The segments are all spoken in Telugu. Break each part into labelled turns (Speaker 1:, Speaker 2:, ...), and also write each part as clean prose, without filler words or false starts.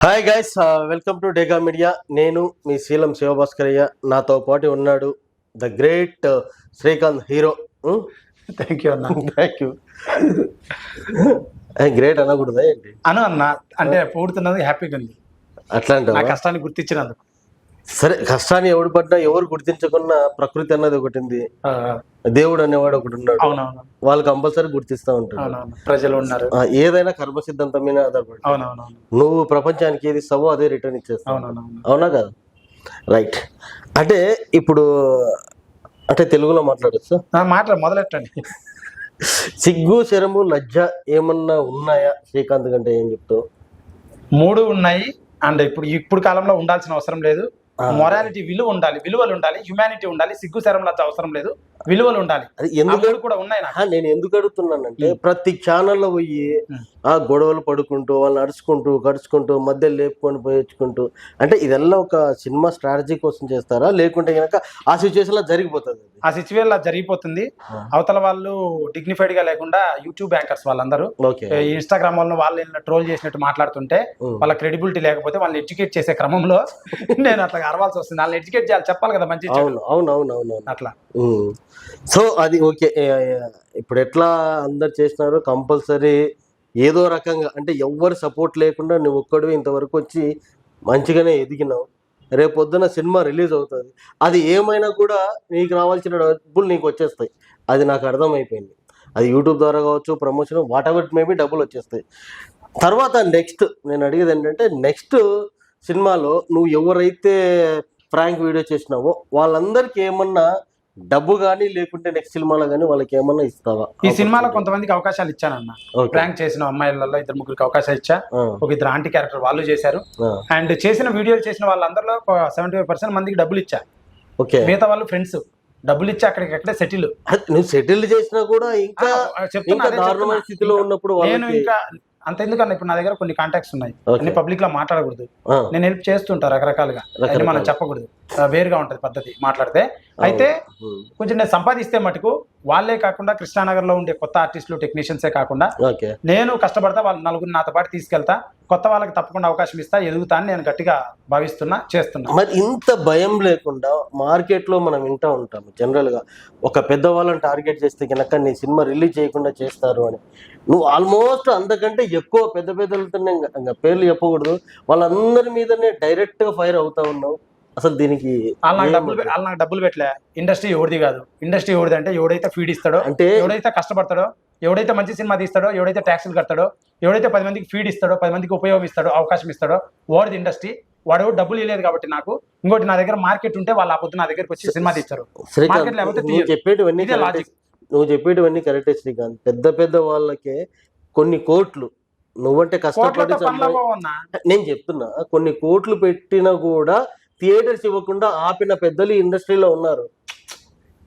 Speaker 1: Hi guys, welcome to Dega media. నేను మీ శీలం శివభాస్కరయ్య. నాతో పాటు ఉన్నాడు the great Srikanth hero.
Speaker 2: Thank you అన్న.
Speaker 1: Thank you. గ్రేట్ అనకూడదా ఏంటి?
Speaker 2: అన్న అంటే పూడుతున్నది హ్యాపీగా ఉంది.
Speaker 1: అట్లా
Speaker 2: నా
Speaker 1: అంటావా?
Speaker 2: కష్టాన్ని గుర్తించినందుకు.
Speaker 1: సరే, కష్టాన్ని ఎవడు పడ్డా ఎవరు గుర్తించకున్నా ప్రకృతి అన్నది ఒకటి ఉంది, దేవుడు అనేవాడు ఒకటి ఉన్నాడు.
Speaker 2: అవునవును,
Speaker 1: వాళ్ళు కంపల్సరీ గుర్తిస్తూ ఉంటారు.
Speaker 2: అవునవును, ప్రజలు ఉన్నారు.
Speaker 1: ఏదైనా కర్మ సిద్ధాంతం మీద ఆధారపడి
Speaker 2: అవునవునవును,
Speaker 1: నువ్వు ప్రపంచానికి ఏది ఇస్తావో అదే రిటర్న్ ఇచ్చేస్తావు.
Speaker 2: అవునవును.
Speaker 1: అవునా కదా? రైట్. అంటే ఇప్పుడు అంటే తెలుగులో మాట్లాడచ్చు.
Speaker 2: మొదలెట్టండి.
Speaker 1: సిగ్గు, శరము, లజ్జ ఏమన్నా ఉన్నాయా శ్రీకాంత్ కంటే ఏం చెప్తావు?
Speaker 2: 3 ఉన్నాయి. అండ్ ఇప్పుడు కాలంలో ఉండాల్సిన అవసరం లేదు. మొరాలిటీ విలువలు ఉండాలి, హ్యుమానిటీ ఉండాలి. సిగ్గు శరం లజ్జ అవసరం లేదు, విలువలు ఉండాలి.
Speaker 1: అది ఎందుకు
Speaker 2: కూడా ఉన్నాయి.
Speaker 1: నేను ఎందుకు అడుగుతున్నానంటే ప్రతి ఛానల్లో పోయి ఆ గొడవలు పడుకుంటూ వాళ్ళని అరుచుకుంటూ కడుచుకుంటూ మధ్య లేపుకొని పోయించుకుంటూ, అంటే ఇదెల్లా ఒక సినిమా స్ట్రాటజీ కోసం చేస్తారా, లేకుంటే కనుక ఆ సిచ్యువేషన్ లో జరిగిపోతుంది?
Speaker 2: ఆ సిచ్యువేషన్ లో జరిగిపోతుంది. అవతల వాళ్ళు డిగ్నిఫైడ్ గా లేకుండా యూట్యూబ్ యాంకర్స్ వాళ్ళందరూ ఇన్స్టాగ్రామ్ వాళ్ళని ట్రోల్ చేసినట్టు మాట్లాడుతుంటే వాళ్ళ క్రెడిబిలిటీ లేకపోతే వాళ్ళని ఎడ్యుకేట్ చేసే క్రమంలో నేను అట్లా అరవాల్సి వస్తుంది. వాళ్ళని ఎడ్యుకేట్ చేయాలి, చెప్పాలి కదా మంచి.
Speaker 1: అవును
Speaker 2: అట్లా.
Speaker 1: సో అది ఓకే. ఇప్పుడు ఎట్లా అందరు చేసినారు, కంపల్సరీ ఏదో రకంగా అంటే ఎవ్వరు సపోర్ట్ లేకుండా నువ్వు ఒక్కడివి ఇంతవరకు వచ్చి మంచిగానే ఎదిగినావు. రేపు పొద్దున సినిమా రిలీజ్ అవుతుంది, అది ఏమైనా కూడా నీకు రావాల్సిన డబ్బులు నీకు వచ్చేస్తాయి. అది నాకు అర్థమైపోయింది. అది యూట్యూబ్ ద్వారా కావచ్చు, ప్రమోషన్, వాట్ ఎవర్ మేబీ డబ్బులు వచ్చేస్తాయి. తర్వాత నెక్స్ట్ నేను అడిగేది ఏంటంటే, నెక్స్ట్ సినిమాలో నువ్వు ఎవరైతే ఫ్రాంక్ వీడియో చేసినావో వాళ్ళందరికీ ఏమన్నా డబ్బు కానీ లేకుంటే నెక్స్ట్ సినిమాలో కానీ వాళ్ళకి ఏమన్నా ఇస్తావా?
Speaker 2: ఈ సినిమాలో కొంతమందికి అవకాశాలు ఇచ్చానన్న. ప్రాంక్ చేసిన అమ్మాయిలలో 2-3 అవకాశాలు ఇచ్చా. ఒక 2 ఆంటీ క్యారెక్టర్ వాళ్ళు చేశారు. అండ్ చేసిన వీడియోలు చేసిన వాళ్ళందరిలో 75% మందికి డబ్బులు ఇచ్చా.
Speaker 1: ఓకే.
Speaker 2: మిగతా వాళ్ళు ఫ్రెండ్స్ డబ్బులు ఇచ్చి అక్కడికక్కడే సెటిల్.
Speaker 1: నువ్వు సెటిల్ చేసినా కూడా ఇంకా నార్మల్ స్థితిలో ఉన్నప్పుడు
Speaker 2: నేను ఇంకా అంత ఎందుకన్నా ఇప్పుడు నా దగ్గర కొన్ని కాంటాక్ట్స్ ఉన్నాయి. అన్ని పబ్లిక్ లో మాట్లాడకూడదు. నేను హెల్ప్ చేస్తుంటా రకరకాలుగా, అని మనం చెప్పకూడదు. వేరుగా ఉంటది పద్ధతి మాట్లాడితే. అయితే కొంచెం నేను సంపాదిస్తే మటుకు వాళ్ళే కాకుండా కృష్ణానగర్ లో ఉండే కొత్త ఆర్టిస్టులు, టెక్నీషియన్సే కాకుండా నేను కష్టపడతా, వాళ్ళు 4 నాతో పాటు తీసుకెళ్తా. కొత్త వాళ్ళకి తప్పకుండా అవకాశం ఇస్తా, ఎదుగుతా అని నేను గట్టిగా భావిస్తున్నా, చేస్తున్నా.
Speaker 1: మరి ఇంత భయం లేకుండా మార్కెట్ లో మనం వింటా ఉంటాము జనరల్ గా, ఒక పెద్దవాళ్ళని టార్గెట్ చేస్తే కనుక నీ సినిమా రిలీజ్ చేయకుండా చేస్తారు అని. నువ్వు ఆల్మోస్ట్ అంతకంటే ఎక్కువ పెద్ద పెద్దలతోనే, పేర్లు చెప్పకూడదు, వాళ్ళందరి మీదనే డైరెక్ట్ గా ఫైర్ అవుతా ఉన్నావు. అసలు దీనికి
Speaker 2: వాళ్ళు నాకు డబ్బులు పెట్టలే. ఇండస్ట్రీ ఎవరిది కాదు. ఇండస్ట్రీ ఎవరిది అంటే ఎవడైతే ఫీడ్ ఇస్తాడో, అంటే ఎవడైతే కష్టపడతాడో, ఎవడైతే మంచి సినిమా తీస్తాడో, ఎవడైతే ట్యాక్సులు కడతాడో, ఎవడైతే 10 మందికి ఫీడ్ ఇస్తాడో, 10 మందికి ఉపయోగం ఇస్తాడో, అవకాశం ఇస్తాడో, వాడిది ఇండస్ట్రీ. వాడు డబ్బులు ఇవ్వలేదు కాబట్టి నాకు. ఇంకోటి, నా దగ్గర మార్కెట్ ఉంటే వాళ్ళు ఆ పొద్దు నా దగ్గరకు వచ్చి సినిమా తీస్తారు.
Speaker 1: నువ్వు చెప్పేటివన్నీ కరెక్టే శ్రీకాంత్. పెద్ద పెద్ద వాళ్ళకే కొన్ని కోట్లు, నువ్వంటే కష్టపడి నేను చెప్తున్నా, కొన్ని కోట్లు పెట్టినా కూడా థియేటర్స్ ఇవ్వకుండా ఆపిన పెద్దలు ఇండస్ట్రీలో ఉన్నారు.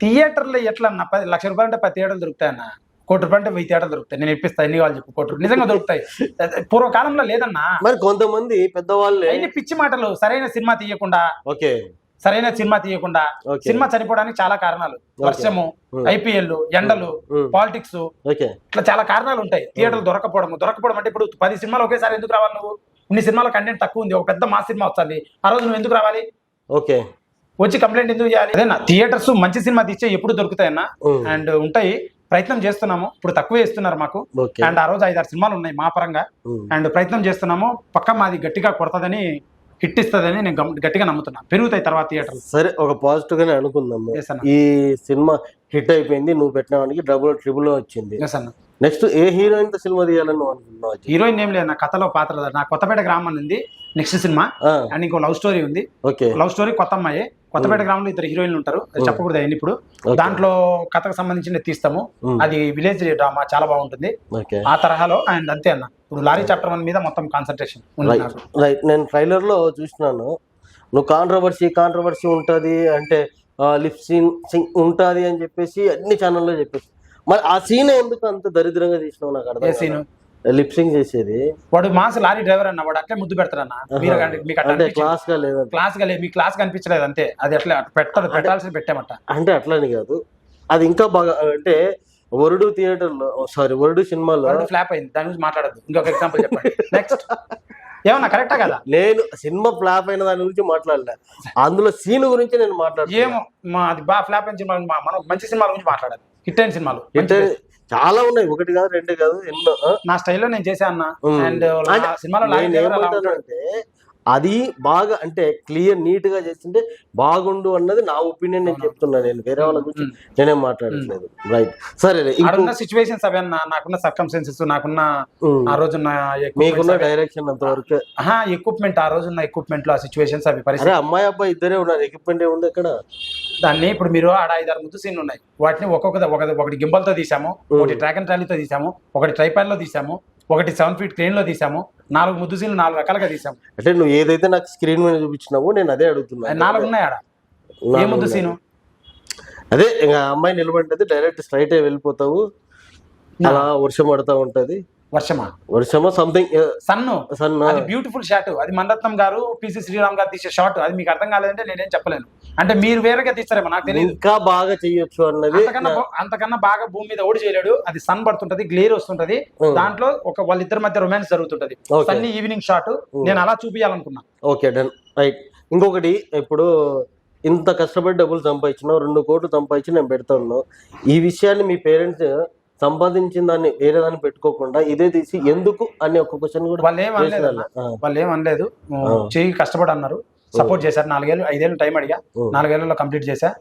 Speaker 2: థియేటర్లు ఎట్లా అన్న? 10 లక్ష రూపాయలు అంటే 10 థియేటర్లు దొరుకుతాయన్న. 1 కోటి రూపాయలు అంటే 1000 థియేటర్లు దొరుకుతాయి. నేను ఇప్పిస్తా, ఎన్ని వాళ్ళు చెప్పు. 1 కోటి నిజంగా దొరుకుతాయి. పూర్వకాలంలో లేదన్నా.
Speaker 1: మరి కొంతమంది పెద్దవాళ్ళు
Speaker 2: అన్ని పిచ్చి మాటలు. సరైన సినిమా తీయకుండా, సినిమా చనిపోవడానికి చాలా కారణాలు. వర్షము, IPL, ఎండలు, పాలిటిక్స్, ఇట్లా చాలా కారణాలు ఉంటాయి. థియేటర్లు దొరకపోవడం అంటే ఇప్పుడు 10 సినిమాలు ఒకేసారి ఎందుకు రావాలి? నువ్వు ఇన్ని సినిమాల కంటెంట్ తక్కువ ఉంది, ఒక పెద్ద మాస్ సినిమా వస్తుంది, ఆ రోజు నువ్వు ఎందుకు రావాలి?
Speaker 1: ఓకే,
Speaker 2: వచ్చి కంప్లైంట్ ఎందుకు చేయాలి? అదేనా, థియేటర్స్ మంచి సినిమా తీస్తే ఎప్పుడు దొరుకుతాయన్నా. అండ్ ఉంటాయి, ప్రయత్నం చేస్తున్నాము. ఇప్పుడు తక్కువే ఇస్తున్నారు మాకు. అండ్ ఆ రోజు 5-6 సినిమాలు ఉన్నాయి మా పరంగా. అండ్ ప్రయత్నం చేస్తున్నాము. పక్క మాది గట్టిగా కొడతదని, హిట్ ఇస్తుందని నేను గట్టిగా నమ్ముతున్నా. పెరుగుతాయి తర్వాత థియేటర్.
Speaker 1: సరే, ఒక పాజిటివ్ గానే అనుకుందాము. ఈ సినిమా హిట్ అయిపోయింది, నువ్వు పెట్టిన వానికి డబుల్ ట్రిబుల్ వచ్చింది. నెక్స్ట్ ఏ హీరోయిన్ తో సినిమా తీయాలని నువ్వు అనుకుంటున్నావు?
Speaker 2: హీరోయిన్ ఏం లేదు, నా కథలో పాత్ర. నా కొత్తపేట గ్రామం ఉంది నెక్స్ట్ సినిమా. అండ్ ఇంకో లవ్ స్టోరీ ఉంది. లవ్ స్టోరీ, కొత్త అమ్మాయి. కొత్తపేట గ్రామంలో 2 హీరోయిన్లు ఉంటారు, చెప్పకూడదు అయ్యింది ఇప్పుడు. దాంట్లో కథకు సంబంధించిన తీస్తాము. అది విలేజ్ డ్రామా, చాలా బాగుంటుంది ఆ తరహాలో. అండ్ అంతే అన్న, ఇప్పుడు లారీ చాప్టర్ 1 మీద మొత్తం కాన్సన్ట్రేషన్.
Speaker 1: నేను ట్రైలర్ లో చూసినాను, నువ్వు కాంట్రవర్సీ ఉంటది అంటే లిప్ సీన్ ఉంటది అని చెప్పేసి అన్ని ఛానల్లో చెప్పేసి, మరి ఆ సీన్ ఎందుకు అంత దరిద్రంగా తీసినావు? నాకు అర్థం. సీన్ లిప్ సింగ్ చేసేది
Speaker 2: వాడు మాస్ లారీ డ్రైవర్ అన్న, వాడు అట్లే ముద్దు పెడతాడన్న. క్లాస్ గా లేదు, మీ క్లాస్ కనిపించలేదు అంతే. అది అట్లా పెట్టాల్సింది పెట్టామట.
Speaker 1: అంటే అట్లని కాదు, అది ఇంకా బాగా. అంటే వరుడు థియేటర్ లో, వరుడు సినిమాలో
Speaker 2: ఫ్లాప్ అయింది, దాని గురించి మాట్లాడద్దు. ఇంకొక ఎగ్జాంపుల్ చెప్పండి. నెక్స్ట్ ఏమన్నా కరెక్టా కదా?
Speaker 1: నేను సినిమా ఫ్లాప్ అయిన దాని గురించి మాట్లాడలే, అందులో సీన్ గురించి నేను మాట్లాడుతున్నా.
Speaker 2: ఏమో అది బాగా ఫ్లాప్ అయిన సినిమా, మనం మంచి సినిమాల గురించి మాట్లాడాలి. హిట్ అయిన సినిమాలు
Speaker 1: చాలా ఉన్నాయి, ఒకటి కాదు రెండు కాదు ఎన్నో.
Speaker 2: నా స్టైల్లో నేను చేసా అన్న. అండ్ సినిమాలో
Speaker 1: ఏమంటానంటే అది బాగా అంటే క్లియర్ నీట్ గా చేస్తుంటే బాగుండు అన్నది నా ఒపీనియన్. నేను చెప్తున్నా, నేను వేరే వాళ్ళ గురించి నేనేం మాట్లాడట్లేదు. రైట్, సరే.
Speaker 2: ఇప్పుడున్న సిచ్యువేషన్స్ అవే అన్న, నాకున్న సర్కమ్స్టెన్సెస్, నాకున్న ఆ రోజున్న
Speaker 1: మీకున్న డైరెక్షన్ అంతవరకు
Speaker 2: ఎక్విప్మెంట్, ఆ రోజున్న ఎక్విప్మెంట్ లో ఆ సిచ్యువేషన్స్ అవి పరిస్థితి.
Speaker 1: అమ్మాయి అబ్బాయి ఇద్దరే ఉన్నారు, ఎక్విప్మెంట్ ఏముంది అక్కడ?
Speaker 2: దాన్ని ఇప్పుడు మీరు ఆడ 5-6 ముద్దు సీన్లు ఉన్నాయి, వాటిని ఒకటి గింబల్ తో తీసాము, ఒకటి ట్రాక్ అండ్ ట్రాలీతో తీసాము, ఒకటి ట్రైపాడ్ లో తీసాము, ఒకటి 7 feet క్రేన్ లో తీసాము, 4 ముద్దు సీన్లు 4 రకాలుగా తీసాము.
Speaker 1: అంటే నువ్వు ఏదైతే నాకు స్క్రీన్ మీద చూపించినావో నేను అదే అడుగుతున్నా.
Speaker 2: 4 ఉన్నాయి ఆడ. ఏ ముద్దు సీను?
Speaker 1: అదే ఇంకా అమ్మాయి నిలబడి డైరెక్ట్ స్ట్రైట్ అయి వెళ్ళిపోతావు, అలా వర్షం పడతా ఉంటది. వర్షమా సంథింగ్, సన్.
Speaker 2: అది బ్యూటిఫుల్ షాట్. అది మణరత్నం గారు, పిసి శ్రీరామ్ గారు తీసే షాట్. అది మీకు అర్థం కాలేదంటే నేనేం చెప్పలేను. అంటే మీరు వేరేగా తీస్తారేమో నాకు తెలియదు.
Speaker 1: ఇంకా బాగా చేయొచ్చు అన్నది.
Speaker 2: అంతకన్నా బాగా భూమి మీద ఓడి చేయలేడు. అది సన్ పడుతుంటది, గ్లేర్ వస్తుంటది, దాంట్లో వాళ్ళిద్దరి మధ్య రొమాన్స్ జరుగుతుంటది. సన్నీ ఈవినింగ్ షాట్ నేను అలా చూపించాలనుకున్నా.
Speaker 1: Okay, done, right. ఇంకొకటి, ఇప్పుడు ఇంత కష్టపడి డబ్బులు సంపాదించినావు, 2 కోట్లు సంపాదించి నేను పెడతా ఉన్నావు. ఈ విషయాన్ని మీ పేరెంట్స్ సంపాదించిన దాన్ని వేరే దాన్ని పెట్టుకోకుండా ఇదే తీసి ఎందుకు అని ఒక క్వశ్చన్ కూడా
Speaker 2: వాళ్ళు ఏమనలేదు. చెయ్యి కష్టపడి అన్నారు, సపోర్ట్ చేశారు. 4-5 టైం అడిగా, 4 ఏళ్లలో కంప్లీట్ చేశా.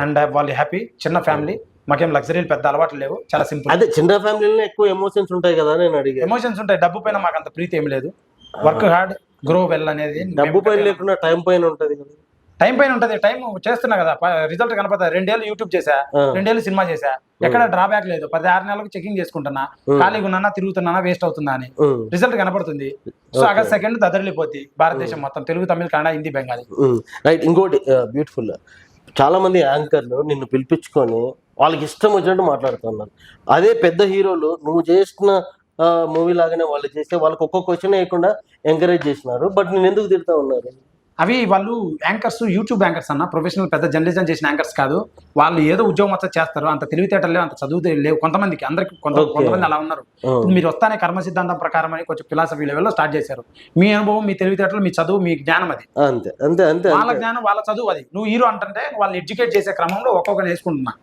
Speaker 2: అండ్ వాళ్ళు హ్యాపీ. చిన్న ఫ్యామిలీ, మాకేం లగ్జరీలు పెద్ద అలవాట్లు లేవు, చాలా సింపుల్.
Speaker 1: అదే చిన్న ఫ్యామిలీలో ఎక్కువ ఎమోషన్స్ ఉంటాయి కదా, నేను అడిగా.
Speaker 2: ఎమోషన్స్ ఉంటాయి, డబ్బు పైన మాకు అంత ప్రీతి ఏం లేదు. వర్క్ హార్డ్, గ్రో వెల్ అనేది.
Speaker 1: డబ్బు పైన లేకుండా టైం పైన ఉంటది కదా.
Speaker 2: టైం పైన ఉంటది, టైం చేస్తున్నా కదా, రిజల్ట్ కనపడతా. 2 ఏళ్ళు యూట్యూబ్ చేశా, 2 ఏళ్ళు సినిమా చేశా, ఎక్కడ డ్రాబ్యాక్ లేదు. 16 నెలలకు చెకింగ్ చేసుకుంటున్నా, ఖాళీగా ఉన్నానా, తిరుగుతున్నానా, వేస్ట్ అవుతుందా అని రిజల్ట్ కనపడుతుంది. సో ఆగస్ట్ 2 దదరిల్లిపోద్ది భారతదేశం మొత్తం, తెలుగు, తమిళ, కన్నడ, హిందీ, బెంగాలీ.
Speaker 1: రైట్. ఇంకోటి బ్యూటిఫుల్, చాలా మంది యాంకర్లు నిన్ను పిలిపించుకొని వాళ్ళకి ఇష్టం వచ్చినట్టు మాట్లాడుతున్నారు. అదే పెద్ద హీరోలు నువ్వు చేసిన మూవీ లాగానే వాళ్ళు చేస్తే వాళ్ళకి ఒక్కొక్క క్వశ్చన్ వేయకుండా ఎంకరేజ్ చేసినారు. బట్ నేను ఎందుకు తిడతా ఉన్నారు?
Speaker 2: అవి వాళ్ళు యాంకర్స్, యూట్యూబ్ యాంకర్స్ అన్న, ప్రొఫెషనల్ పెద్ద జర్నలిజం చేసిన యాంకర్స్ కాదు. వాళ్ళు ఏదో ఉద్యోగం వచ్చా చేస్తారు, అంత తెలివితేటలు లేవు, అంత చదువు లేవు కొంతమందికి. అందరికి కొంతమంది అలా ఉన్నారు. మీరు వస్తానే కర్మ సిద్ధాంతం ప్రకారం అని కొంచెం ఫిలాసఫీ లెవెల్లో స్టార్ట్ చేశారు. మీ అనుభవం, మీ తెలివితేటలు, మీ చదువు, మీ జ్ఞానం అది.
Speaker 1: అంతే అంతే అంతే
Speaker 2: వాళ్ళ జ్ఞానం, వాళ్ళ చదువు అది. నువ్వు హీరో అంటే వాళ్ళని ఎడ్యుకేట్ చేసే క్రమంలో ఒక్కొక్కరు వేసుకుంటున్నా.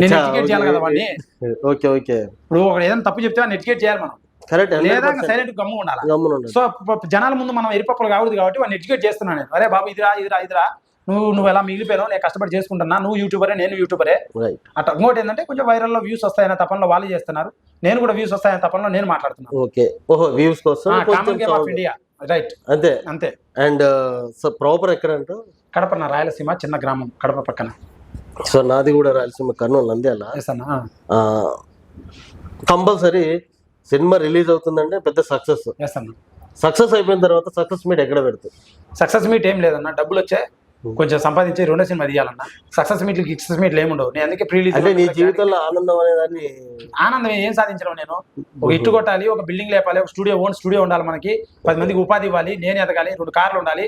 Speaker 2: నేను ఎడ్యుకేట్ చేయాలి కదా వాడిని.
Speaker 1: Okay okay.
Speaker 2: ఇప్పుడు ఒకటి ఏదైనా తప్పు చెప్తే వాడిని ఎడ్యుకేట్ చేయాలి మనం, లేదా సైలెంట్ గమ్ము ఉండాలి. సో జనాల ముందు మనం ఎరిపప్పులు కావద్దు కాబట్టి వాడిని ఎడ్యుకేట్ చేస్తున్నాను నేను. అరే బాబు ఇదిరా నువ్వు ఎలా మిగిలిపోయావు, నేను కష్టపడి చేసుకుంటున్నా, నువ్వు యూట్యూబరే, నేను యూట్యూబరే. అట్లా. ఇంకోటి ఏంటంటే కొంచెం వైరల్లో వ్యూస్ వస్తాయనే తపనలో వాళ్ళు చేస్తున్నారు, నేను కూడా వ్యూస్ వస్తాయనే తపనలో నేను మాట్లాడుతున్నాను.
Speaker 1: ఓకే, ఓహో, వ్యూస్ కోసం.
Speaker 2: Common game of India. Right,
Speaker 1: అంతే
Speaker 2: అంతే.
Speaker 1: అండ్ ప్రాపర్ ఎక్కడ అంటారు?
Speaker 2: కడప, నా రాయలసీమ చిన్న గ్రామం కడప పక్కన.
Speaker 1: సో నాది కూడా Rayalaseema, Kurnool, Nandyal. Compulsory cinema release అవుతుందంటే పెద్ద సక్సెస్. సక్సెస్ అయిపోయిన తర్వాత సక్సెస్ మీట్ ఎక్కడ పెడతారు?
Speaker 2: సక్సెస్ మీట్ ఏం లేదన్న, డబ్బులు వచ్చాయి, కొంచెం సంపాదించి 2వ సినిమా తీయాలన్న. సక్సెస్ మీట్లు ఏముండవు. నేను అందుకే ప్రీలీజ్.
Speaker 1: అంటే నీ జీవితంలో ఆనందం అనేదాన్ని,
Speaker 2: ఆనందం ఏం సాధించడం, నేను ఒక ఇట్టు కొట్టాలి, ఒక బిల్డింగ్ లేపాలి, ఒక ఓన్ స్టూడియో ఉండాలి, మనకి 10 మందికి ఉపాధి ఇవ్వాలి, నేను ఎదగాలి, 2 కార్లు ఉండాలి,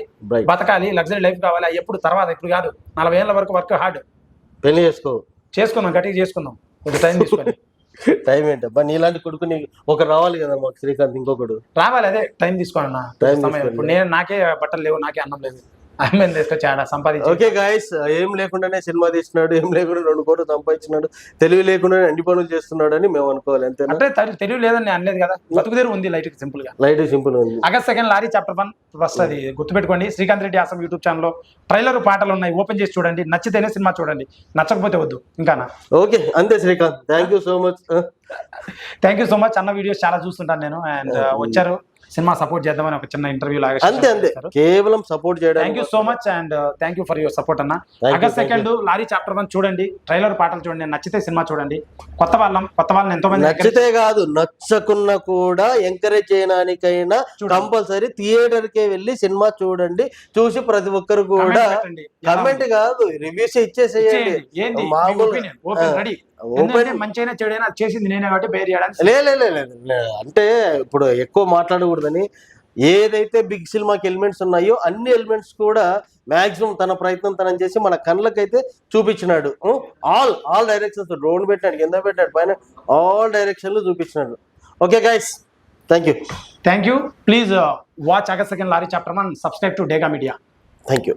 Speaker 2: బతకాలి, లగ్జరీ లైఫ్ కావాలి. అవి ఎప్పుడు తర్వాత, ఇప్పుడు కాదు. 40 ఏళ్ళ వరకు వర్క్ హార్డ్.
Speaker 1: పెళ్లి చేసుకుందాం,
Speaker 2: గట్టిగా చేసుకుందాం, కొంచెం టైం తీసుకొని.
Speaker 1: టైం ఏంటబ్బా, నీలాంటి కొడుకుని ఒక రావాలి కదా మాకు, శ్రీకాంత్ ఇంకొకడు
Speaker 2: రావాలి. అదే టైం తీసుకోండి. ఇప్పుడు నేను నాకే బట్టలు లేవు, నాకే అన్నం లేదు, సంపాదించి.
Speaker 1: ఓకే గైస్, ఏం లేకుండానే సినిమా తీస్తున్నాడు, ఏం లేకుండా 2 కోట్లు సంపాదించినాడు, తెలివి లేకుండానే అన్ని పనులు చేస్తున్నాడు అని మేము అనుకోవాలి. అంతే.
Speaker 2: అంటే తెలివి లేదని నేను అనలేదు కదా, బతుకుదేరు ఉంది. లైట్ సింపుల్ ఉంది. August 2 lorry chapter 1 first. అది గుర్తుపెట్టుకోండి. శ్రీకాంత్ రెడ్డి ఆసం యూట్యూబ్ ఛానల్లో ట్రైలర్ పాటలు ఉన్నాయి, ఓపెన్ చేసి చూడండి. నచ్చితేనే సినిమా చూడండి, నచ్చకపోతే వద్దు. ఇంకానా?
Speaker 1: ఓకే, అంతే Srikanth. Thank you so much అన్న. వీడియోస్ చాలా చూస్తుంటాను నేను. అండ్ వచ్చారు, సినిమా సపోర్ట్ చేద్దామని ఒక చిన్న ఇంటర్వ్యూ లాగా. అంతే, కేవలం సపోర్ట్ చేయడం.
Speaker 2: Thank you so much and thank you for your support అన్న. ఆగస్ట్ 2 లారీ చాప్టర్ 1 చూడండి, ట్రైలర్ పాటలు చూడండి, నచ్చితే సినిమా చూడండి. కొత్త వాళ్ళని ఎంతో మంది
Speaker 1: నచ్చితే కాదు, నచ్చకున్నా కూడా ఎంకరేజ్ చేయడానికైనా కంపల్సరీ థియేటర్ కే వెళ్ళి సినిమా చూడండి. చూసి ప్రతి ఒక్కరు కూడా కమెంట్ కాదు, రివ్యూస్ ఇచ్చేసేయండి.
Speaker 2: మంచిగా చెడైనా చేసింది నేనే కాబట్టి పేరు చేయడానికి.
Speaker 1: అంటే ఇప్పుడు ఎక్కువ మాట్లాడకూడదని, ఏదైతే బిగ్ సినిమాకి ఎలిమెంట్స్ ఉన్నాయో అన్ని ఎలిమెంట్స్ కూడా మాక్సిమం తన ప్రయత్నం తనని చేసి మన కళ్ళకైతే చూపించినాడు. ఆల్ డైరెక్షన్స్, డ్రోన్ పెట్టాడు, కింద పెట్టాడు, పైన ఆల్ డైరెక్షన్లు చూపించినాడు. Okay guys, thank you.
Speaker 2: Please watch August second lorry chapter 1, subscribe to Dega media.
Speaker 1: Thank you.